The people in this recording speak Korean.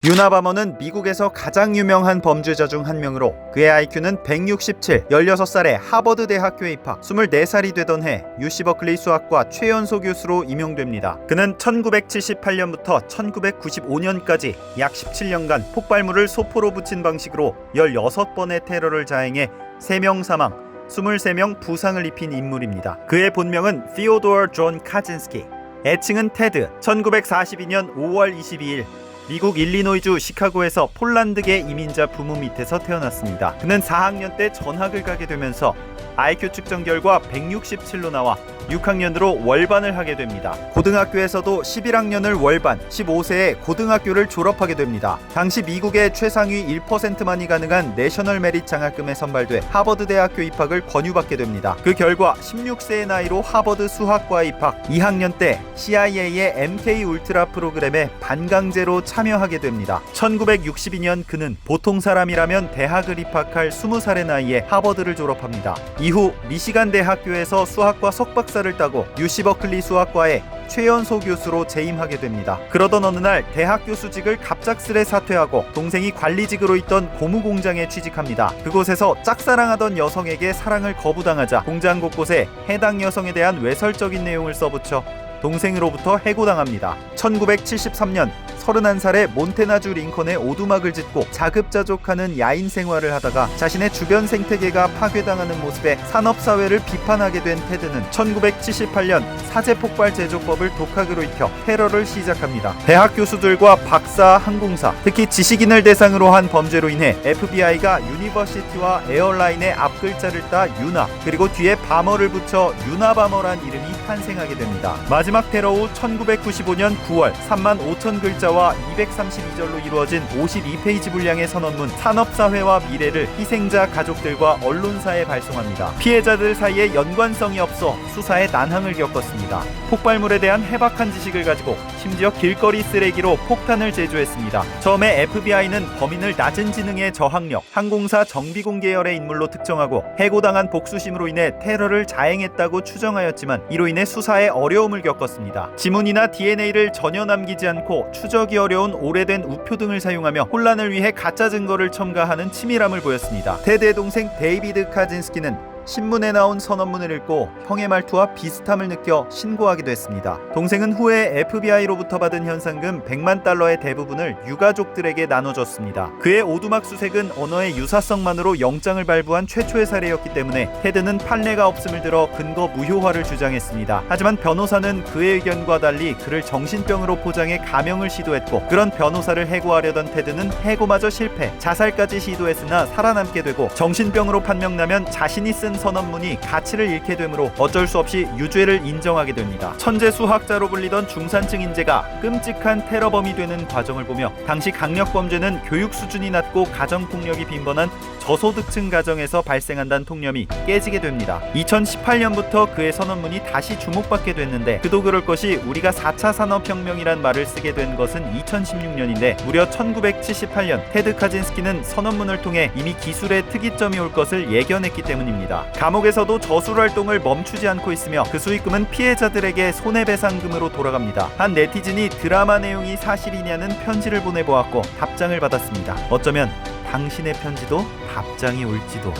유나 바머는 미국에서 가장 유명한 범죄자 중 한 명으로 그의 IQ는 167, 16살에 하버드 대학교에 입학, 24살이 되던 해 UC 버클리 수학과 최연소 교수로 임용됩니다. 그는 1978년부터 1995년까지 약 17년간 폭발물을 소포로 붙인 방식으로 16번의 테러를 자행해 3명 사망, 23명 부상을 입힌 인물입니다. 그의 본명은 Theodore John Kaczynski, 애칭은 테드. 1942년 5월 22일 미국 일리노이주 시카고에서 폴란드계 이민자 부모 밑에서 태어났습니다. 그는 4학년 때 전학을 가게 되면서 IQ 측정 결과 167로 나와 6학년으로 월반을 하게 됩니다. 고등학교에서도 11학년을 월반, 15세에 고등학교를 졸업하게 됩니다. 당시 미국의 최상위 1%만이 가능한 내셔널 메릿 장학금에 선발돼 하버드 대학교 입학을 권유받게 됩니다. 그 결과 16세의 나이로 하버드 수학과에 입학, 2학년 때 CIA의 MK 울트라 프로그램에 반강제로 참여하게 됩니다. 1962년 그는 보통 사람이라면 대학을 입학할 20살의 나이에 하버드를 졸업합니다. 이후 미시간 대학교에서 수학과 석박사를 따고 UC 버클리 수학과에 최연소 교수로 재임하게 됩니다. 그러던 어느 날 대학 교수직을 갑작스레 사퇴하고 동생이 관리직으로 있던 고무 공장에 취직합니다. 그곳에서 짝사랑하던 여성에게 사랑을 거부당하자 공장 곳곳에 해당 여성에 대한 외설적인 내용을 써붙여 동생으로부터 해고당합니다. 1973년 31살의 몬테나주 링컨에 오두막을 짓고 자급자족하는 야인 생활을 하다가 자신의 주변 생태계가 파괴당하는 모습에 산업사회를 비판하게 된 테드는 1978년 사제폭발 제조법을 독학으로 익혀 테러를 시작합니다. 대학 교수들과 박사, 항공사, 특히 지식인을 대상으로 한 범죄로 인해 FBI가 유니버시티와 에어라인의 앞글자를 따 유나, 그리고 뒤에 바머를 붙여 유나바머란 이름이 탄생하게 됩니다. 마지막 테러 후 1995년 9월 3만 5천 글자와 232절로 이루어진 52페이지 분량의 선언문 산업사회와 미래를 희생자 가족들과 언론사에 발송합니다. 피해자들 사이에 연관성이 없어 수사에 난항을 겪었습니다. 폭발물에 대한 해박한 지식을 가지고 심지어 길거리 쓰레기로 폭탄을 제조했습니다. 처음에 FBI는 범인을 낮은 지능의 저항력, 항공사 정비공 계열의 인물로 특정하고 해고당한 복수심으로 인해 테러를 자행했다고 추정하였지만 이로 인해 수사에 어려움을 겪었습니다. 지문이나 DNA를 전혀 남기지 않고 추적이 어려운 오래된 우표 등을 사용하며 혼란을 위해 가짜 증거를 첨가하는 치밀함을 보였습니다. 테드의 동생 데이비드 카진스키는 신문에 나온 선언문을 읽고 형의 말투와 비슷함을 느껴 신고하기도 했습니다. 동생은 후에 FBI로부터 받은 현상금 100만 달러의 대부분을 유가족들에게 나눠줬습니다. 그의 오두막 수색은 언어의 유사성만으로 영장을 발부한 최초의 사례였기 때문에 테드는 판례가 없음을 들어 근거 무효화를 주장했습니다. 하지만 변호사는 그의 의견과 달리 그를 정신병으로 포장해 감형을 시도했고, 그런 변호사를 해고하려던 테드는 해고마저 실패, 자살까지 시도했으나 살아남게 되고, 정신병으로 판명나면 자신이 쓴 선언문이 가치를 잃게 되므로 어쩔 수 없이 유죄를 인정하게 됩니다. 천재 수학자로 불리던 중산층 인재가 끔찍한 테러범이 되는 과정을 보며 당시 강력범죄는 교육 수준이 낮고 가정폭력이 빈번한 저소득층 가정에서 발생한다는 통념이 깨지게 됩니다. 2018년부터 그의 선언문이 다시 주목받게 됐는데, 그도 그럴 것이 우리가 4차 산업혁명이란 말을 쓰게 된 것은 2016년인데 무려 1978년 테드 카진스키는 선언문을 통해 이미 기술의 특이점이 올 것을 예견했기 때문입니다. 감옥에서도 저술활동을 멈추지 않고 있으며 그 수익금은 피해자들에게 손해배상금으로 돌아갑니다. 한 네티즌이 드라마 내용이 사실이냐는 편지를 보내보았고 답장을 받았습니다. 어쩌면 당신의 편지도 답장이 올지도.